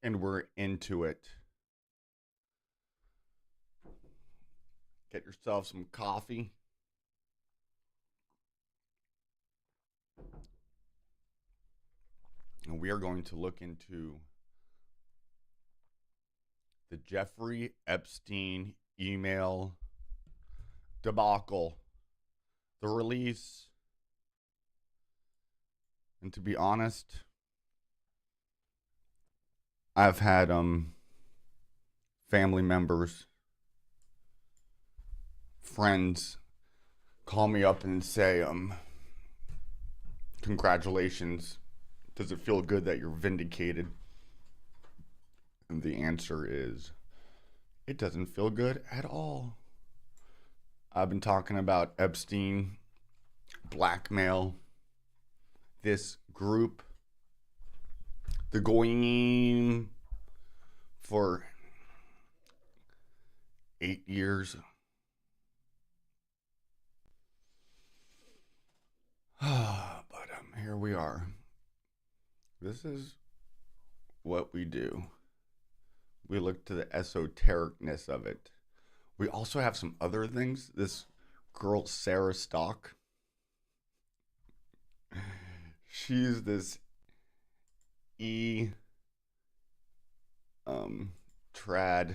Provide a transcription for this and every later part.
And we're into it. Get yourself some coffee. And we are going to look into the Jeffrey Epstein email debacle, the release. And to be honest, I've had family members, friends call me up and say, congratulations. Does it feel good that you're vindicated? And the answer is, it doesn't feel good at all. I've been talking about Epstein, blackmail, this group, the Goyim, for 8 years. But here we are. This is what we do. We look to the esotericness of it. We also have some other things. This girl, Sarah Stock, she's this trad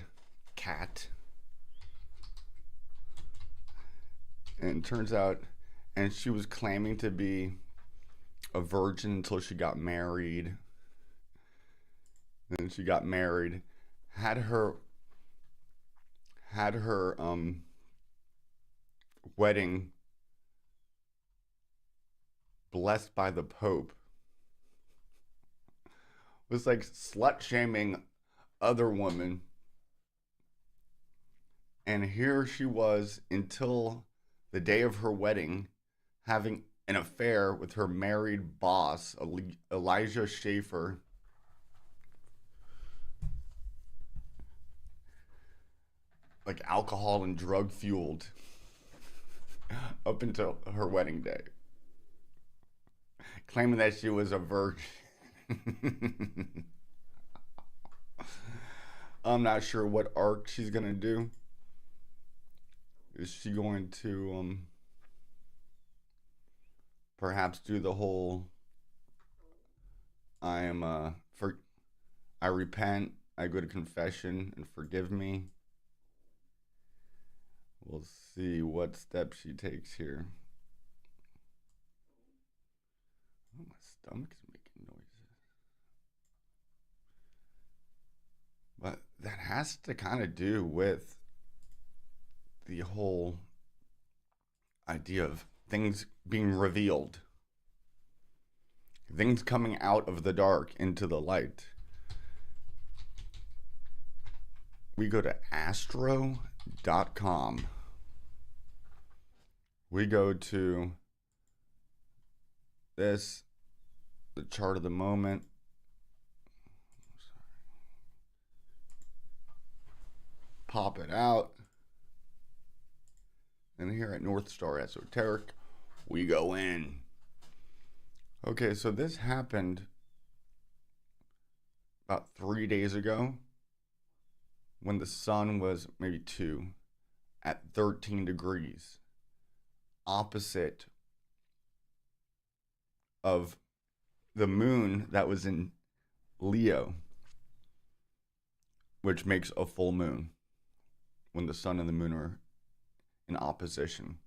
cat. And it turns out, and she was claiming to be a virgin until she got married. Then she got married, had her wedding blessed by the Pope. Was like slut shaming other women. And here she was until the day of her wedding, having an affair with her married boss, Elijah Schaefer. Like alcohol and drug fueled up until her wedding day. Claiming that she was a virgin. I'm not sure what arc she's gonna do. Is she going to perhaps do the whole I repent, I go to confession and forgive me? We'll see what step she takes here. Oh, my stomach's making noises. But that has to kind of do with the whole idea of things being revealed, things coming out of the dark into the light. We go to astro.com. We go to this, the chart of the moment. Pop it out. And here at North Star Esoteric, we go in. Okay, so this happened about 3 days ago when the sun was maybe 2 at 13 degrees opposite of the moon that was in Leo, which makes a full moon when the sun and the moon are in opposition.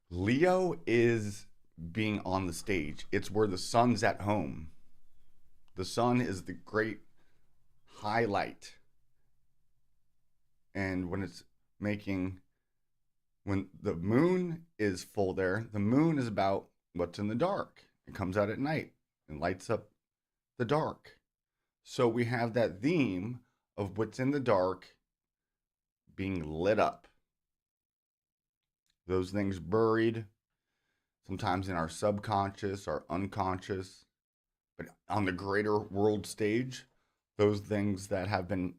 Leo is being on the stage. It's where the sun's at home. The sun is the great highlight. And when the moon is full there, the moon is about what's in the dark. It comes out at night and lights up the dark. So we have that theme of what's in the dark being lit up. Those things buried, sometimes in our subconscious, our unconscious, but on the greater world stage, those things that have been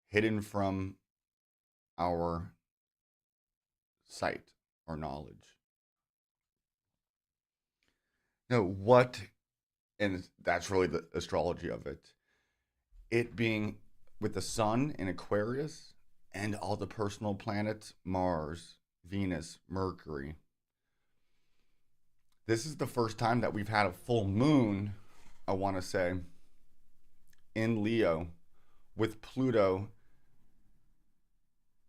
hidden from our sight or knowledge. Now, what And that's really the astrology of it. It being with the sun in Aquarius and all the personal planets, Mars, Venus, Mercury. This is the first time that we've had a full moon, I want to say, in Leo with Pluto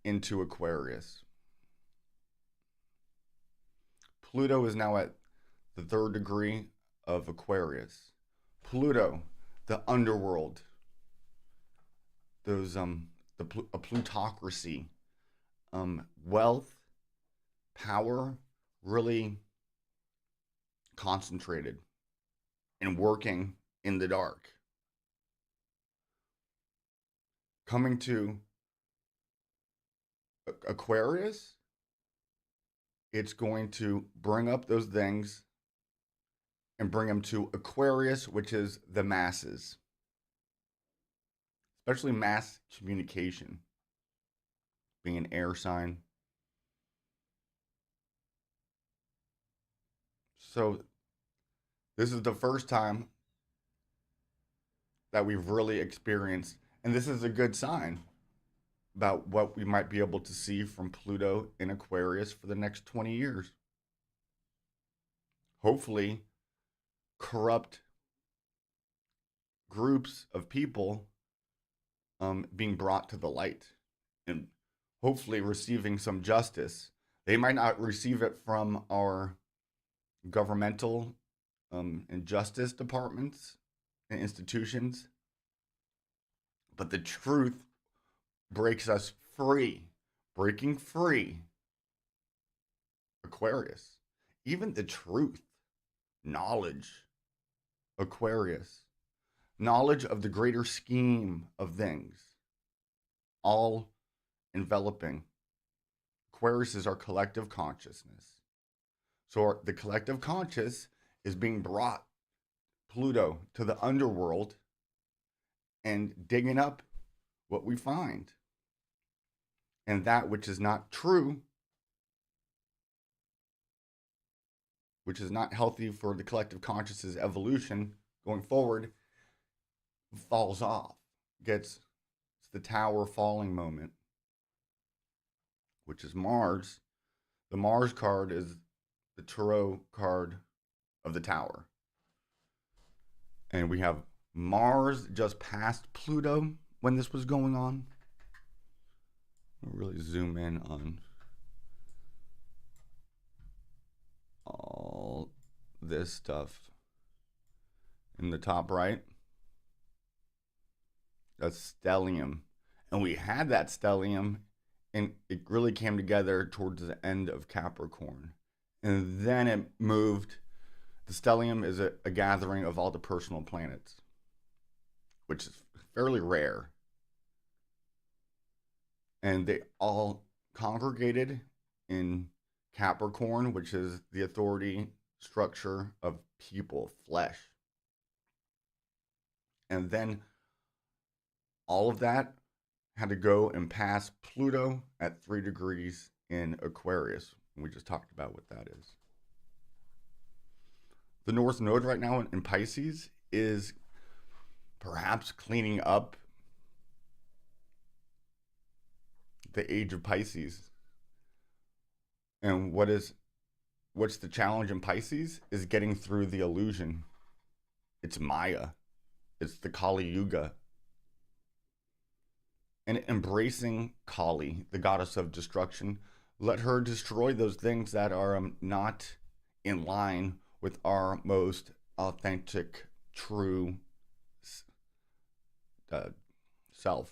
into Aquarius. Pluto is now at the 3rd degree of Aquarius. Pluto, the underworld, those a plutocracy, wealth, power, really concentrated and working in the dark. Coming to Aquarius, it's going to bring up those things and bring them to Aquarius, which is the masses, especially mass communication, being an air sign. So this is the first time that we've really experienced, and this is a good sign about what we might be able to see from Pluto in Aquarius for the next 20 years. Hopefully, corrupt groups of people being brought to the light and hopefully receiving some justice. They might not receive it from our governmental and justice departments and institutions, but the truth breaks us free. Breaking free. Aquarius. Even the truth. Knowledge. Aquarius. Knowledge of the greater scheme of things. All enveloping. Aquarius is our collective consciousness. So the collective conscious is being brought, Pluto, to the underworld and digging up what we find. And that which is not true, which is not healthy for the collective consciousness evolution going forward, falls off. It's the tower falling moment, which is Mars. The Mars card is the tarot card of the tower. And we have Mars just past Pluto when this was going on. I'll really zoom in on all this stuff. In the top right, that's stellium. And we had that stellium, and it really came together towards the end of Capricorn. And then it moved. The stellium is a gathering of all the personal planets, which is fairly rare. And they all congregated in Capricorn, which is the authority structure of people, flesh. And then all of that had to go and pass Pluto at 3 degrees in Aquarius. We just talked about what that is. The North Node right now in Pisces is perhaps cleaning up the age of Pisces. And what's the challenge in Pisces is getting through the illusion. It's Maya. It's the Kali Yuga. And embracing Kali, the goddess of destruction. Let her destroy those things that are not in line with our most authentic, true self.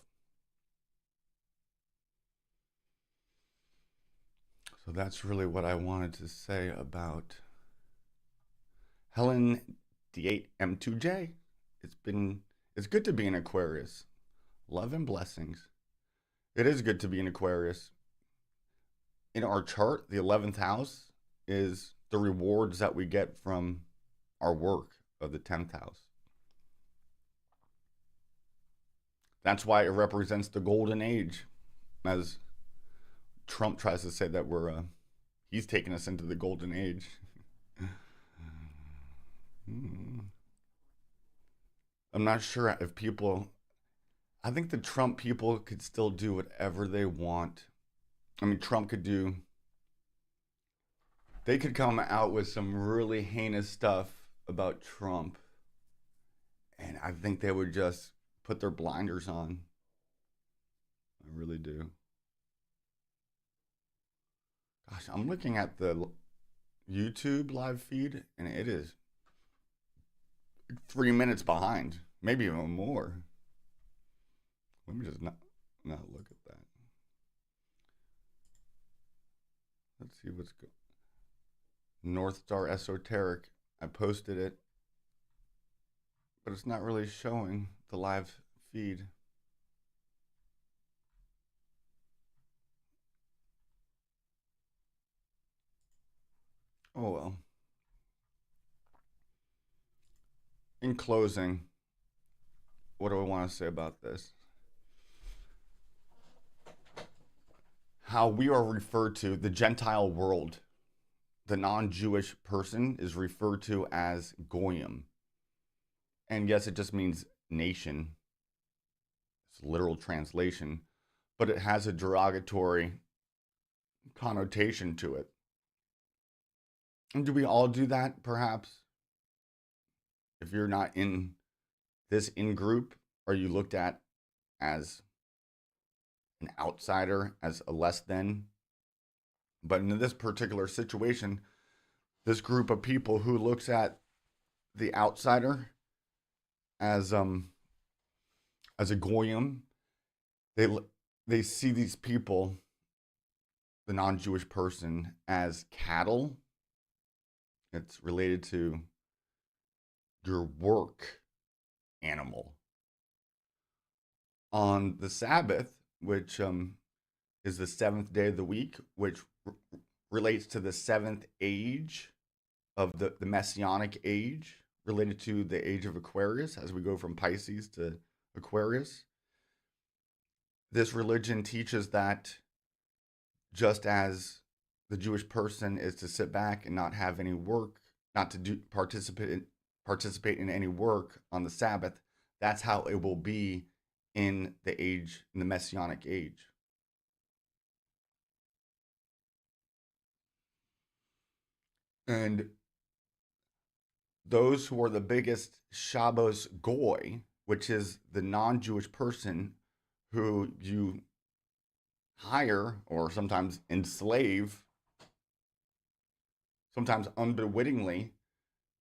So that's really what I wanted to say about Helen D8M2J. It's good to be in Aquarius. Love and blessings. It is good to be in Aquarius. In our chart, the 11th house is the rewards that we get from our work of the 10th house. That's why it represents the golden age, as Trump tries to say that he's taking us into the golden age. I'm not sure if people, I think the Trump people could still do whatever they want. I mean, Trump could do, they could come out with some really heinous stuff about Trump, and I think they would just put their blinders on. I really do. Gosh, I'm looking at the YouTube live feed, and it is 3 minutes behind, maybe even more. Let me just not look at that. Let's see what's going. North Star Esoteric. I posted it, but it's not really showing the live feed. Oh well. In closing, what do I want to say about this? How we are referred to, the Gentile world, the non-Jewish person is referred to as Goyim. And yes, it just means nation. It's a literal translation, but it has a derogatory connotation to it. And do we all do that, perhaps? If you're not in this in group, are you looked at as an outsider, as a less than? But in this particular situation, this group of people who looks at the outsider as a goyim, they see these people, the non-Jewish person, as cattle. It's related to your work animal. On the Sabbath, which is the seventh day of the week, which relates to the seventh age of the Messianic age, related to the age of Aquarius as we go from Pisces to Aquarius. This religion teaches that just as the Jewish person is to sit back and not have any work, not to participate in any work on the Sabbath, that's how it will be in the Messianic age. And those who are the biggest Shabbos Goy, which is the non-Jewish person who you hire or sometimes enslave, sometimes unwittingly,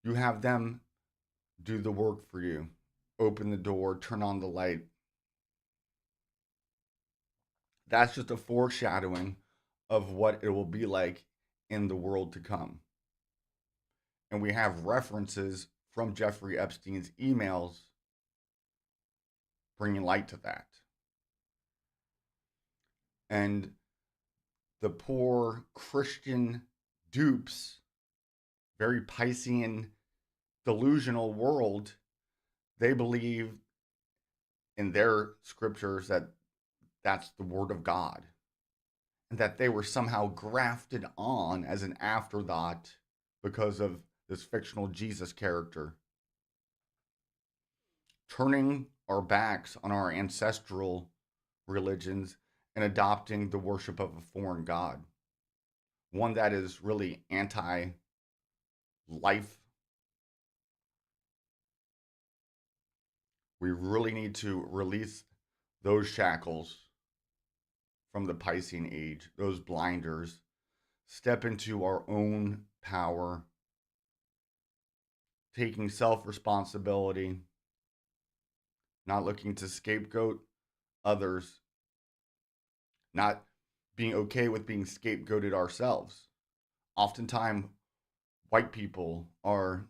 you have them do the work for you. Open the door, turn on the light. That's just a foreshadowing of what it will be like in the world to come. And we have references from Jeffrey Epstein's emails bringing light to that. And the poor Christian dupes, very Piscean, delusional world, they believe in their scriptures that that's the word of God, and that they were somehow grafted on as an afterthought because of this fictional Jesus character. Turning our backs on our ancestral religions and adopting the worship of a foreign god, one that is really anti-life. We really need to release those shackles from the Piscean age, those blinders, step into our own power, taking self-responsibility, not looking to scapegoat others, not being okay with being scapegoated ourselves. Oftentimes, white people are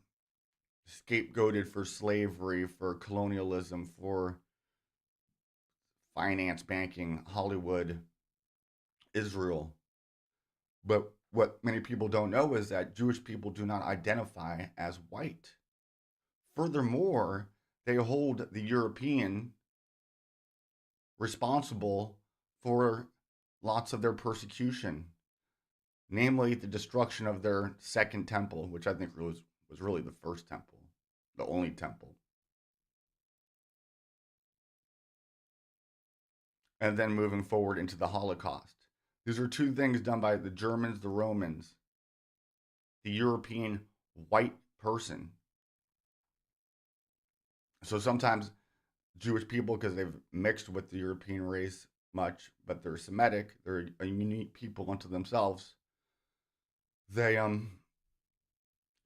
scapegoated for slavery, for colonialism, for finance, banking, Hollywood, Israel. But what many people don't know is that Jewish people do not identify as white. Furthermore, they hold the European responsible for lots of their persecution, namely the destruction of their second temple, which I think was really the first temple, the only temple. and then moving forward into the Holocaust. These are two things done by the Germans, the Romans, the European white person. So sometimes Jewish people, because they've mixed with the European race much, but they're Semitic, they're a unique people unto themselves. They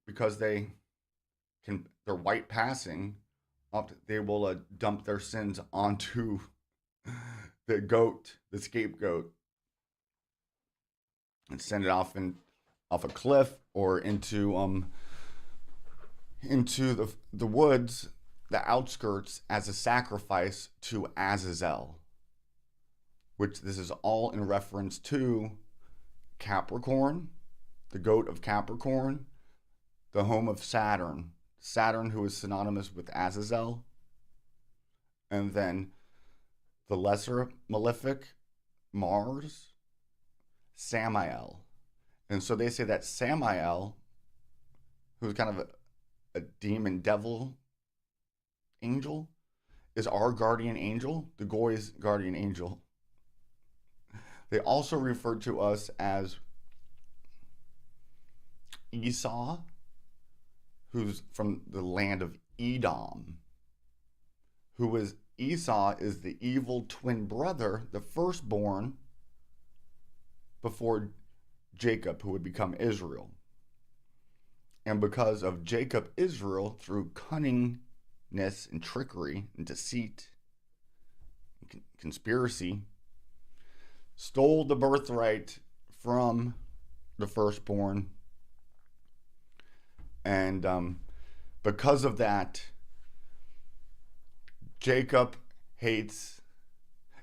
because they're white passing, they will dump their sins onto the scapegoat, and send it off a cliff or into the woods, the outskirts, as a sacrifice to Azazel, which this is all in reference to Capricorn, the goat of Capricorn, the home of Saturn. Saturn, who is synonymous with Azazel, and then the lesser malefic, Mars, Samael. And so they say that Samael, who's kind of a demon devil angel, is our guardian angel, the Goy's guardian angel. They also refer to us as Esau, who's from the land of Edom, Esau is the evil twin brother, the firstborn, before Jacob, who would become Israel. And because of Jacob, Israel, through cunningness and trickery and deceit and conspiracy, stole the birthright from the firstborn. And because of that,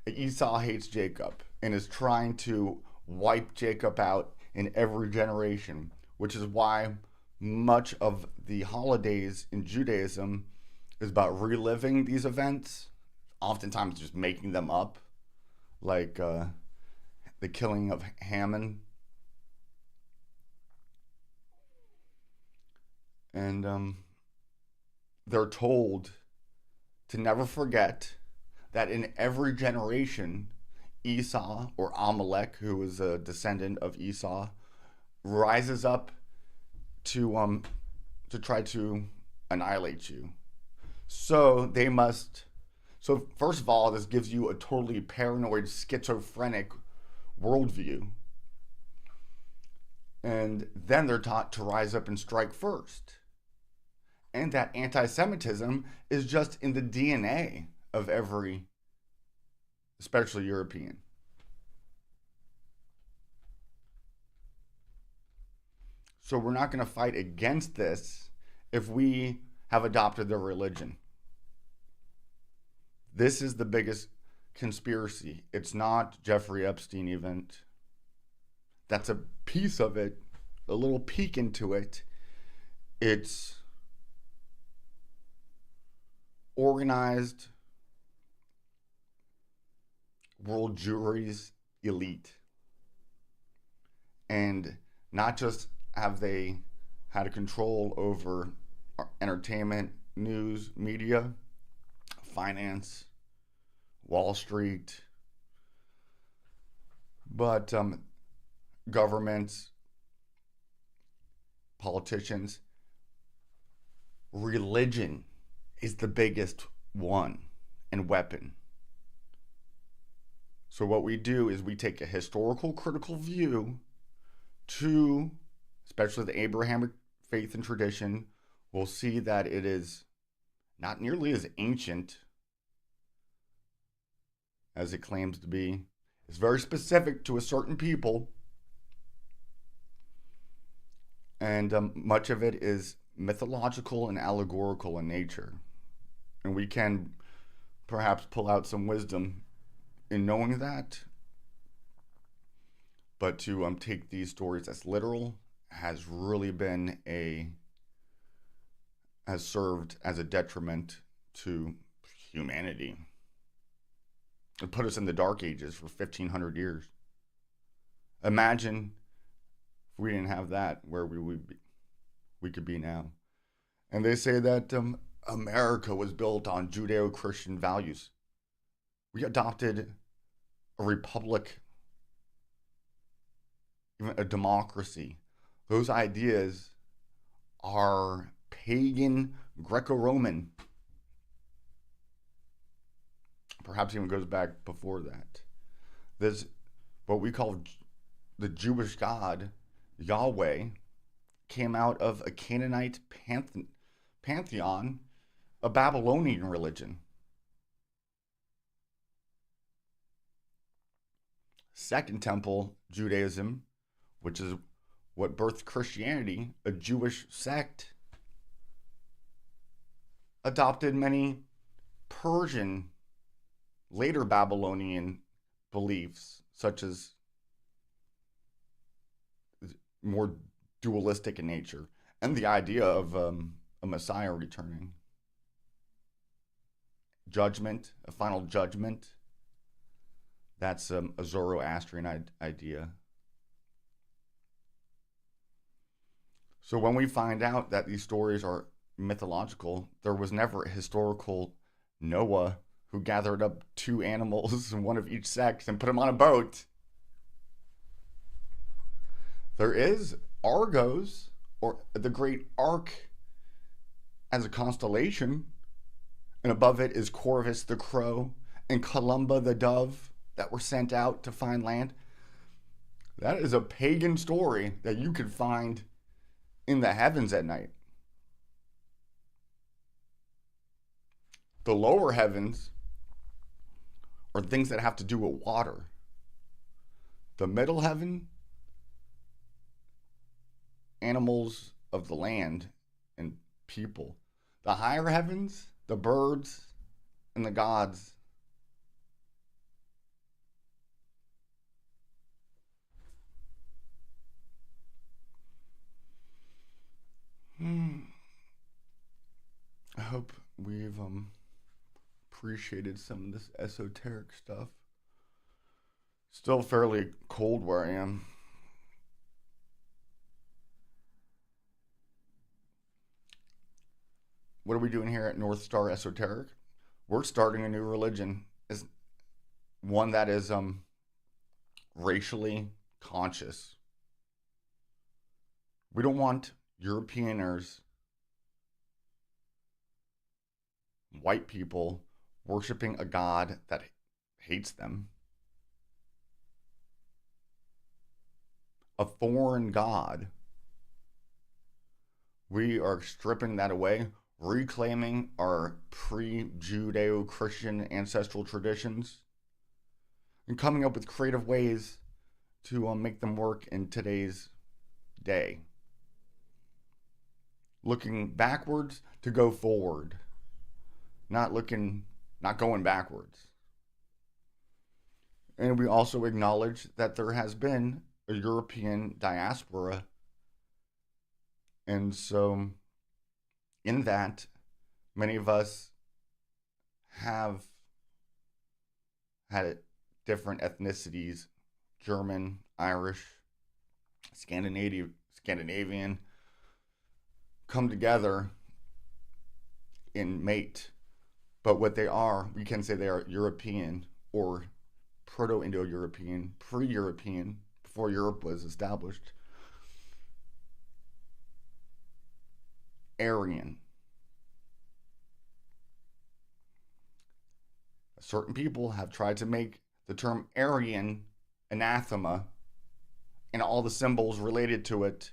Esau hates Jacob and is trying to wipe Jacob out in every generation, which is why much of the holidays in Judaism is about reliving these events, oftentimes just making them up, like the killing of Haman. And they're told to never forget that in every generation, Esau, or Amalek, who was a descendant of Esau, rises up to try to annihilate you. So first of all, this gives you a totally paranoid, schizophrenic worldview. And then they're taught to rise up and strike first. And that anti-Semitism is just in the DNA of every, especially European. So we're not going to fight against this if we have adopted their religion. This is the biggest conspiracy. It's not Jeffrey Epstein event. That's a piece of it, a little peek into it. It's organized world Jewry's elite. And not just have they had a control over entertainment, news, media, finance, Wall Street, but governments, politicians, religion is the biggest one and weapon. So what we do is we take a historical critical view to, especially the Abrahamic faith and tradition. We'll see that it is not nearly as ancient as it claims to be. It's very specific to a certain people. And much of it is mythological and allegorical in nature. And we can perhaps pull out some wisdom in knowing that. But to take these stories as literal has really been has served as a detriment to humanity. It put us in the dark ages for 1,500 years. Imagine if we didn't have that, where we could be now. And they say that America was built on Judeo-Christian values. We adopted a republic, even a democracy. Those ideas are pagan, Greco-Roman. Perhaps even goes back before that. This, what we call the Jewish God, Yahweh, came out of a Canaanite pantheon, a Babylonian religion. Second Temple Judaism, which is what birthed Christianity, a Jewish sect, adopted many Persian, later Babylonian beliefs, such as more dualistic in nature, and the idea of a Messiah returning. Judgment, a final judgment. That's a Zoroastrian idea. So when we find out that these stories are mythological, there was never a historical Noah who gathered up 2 animals, one of each sex, and put them on a boat. There is Argos, or the great Ark, as a constellation, and above it is Corvus the crow and Columba the dove that were sent out to find land. That is a pagan story that you could find in the heavens at night. The lower heavens are things that have to do with water. The middle heaven, animals of the land and people. The higher heavens, the birds and the gods. I hope we've appreciated some of this esoteric stuff. Still fairly cold where I am. What are we doing here at North Star Esoteric? We're starting a new religion. Is one that is racially conscious. We don't want Europeaners, white people, worshiping a God that hates them. A foreign God. We are stripping that away, reclaiming our pre-Judeo-Christian ancestral traditions, and coming up with creative ways to make them work in today's day. Looking backwards to go forward. Not going backwards. And we also acknowledge that there has been a European diaspora. And so, in that, many of us have had different ethnicities: German, Irish, Scandinavian, come together in mate. But what they are, we can say they are European or Proto-Indo-European, pre-European, before Europe was established. Aryan. Certain people have tried to make the term Aryan anathema and all the symbols related to it,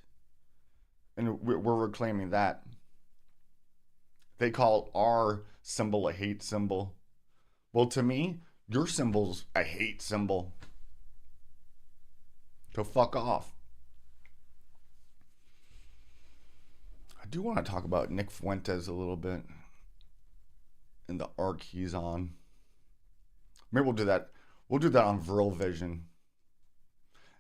and we're reclaiming that. They call our symbol a hate symbol. Well, to me, your symbol's a hate symbol. So fuck off. I do want to talk about Nick Fuentes a little bit and the arc he's on. Maybe we'll do that. We'll do that on Vril Vision.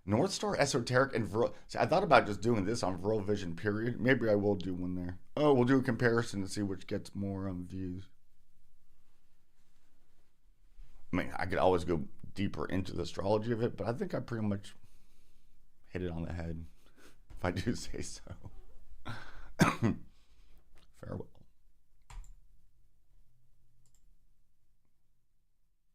North Star Esoteric and Vril. See, I thought about just doing this on Vril Vision, period. Maybe I will do one there. Oh, we'll do a comparison to see which gets more views. I mean, I could always go deeper into the astrology of it, but I think I pretty much hit it on the head, if I do say so.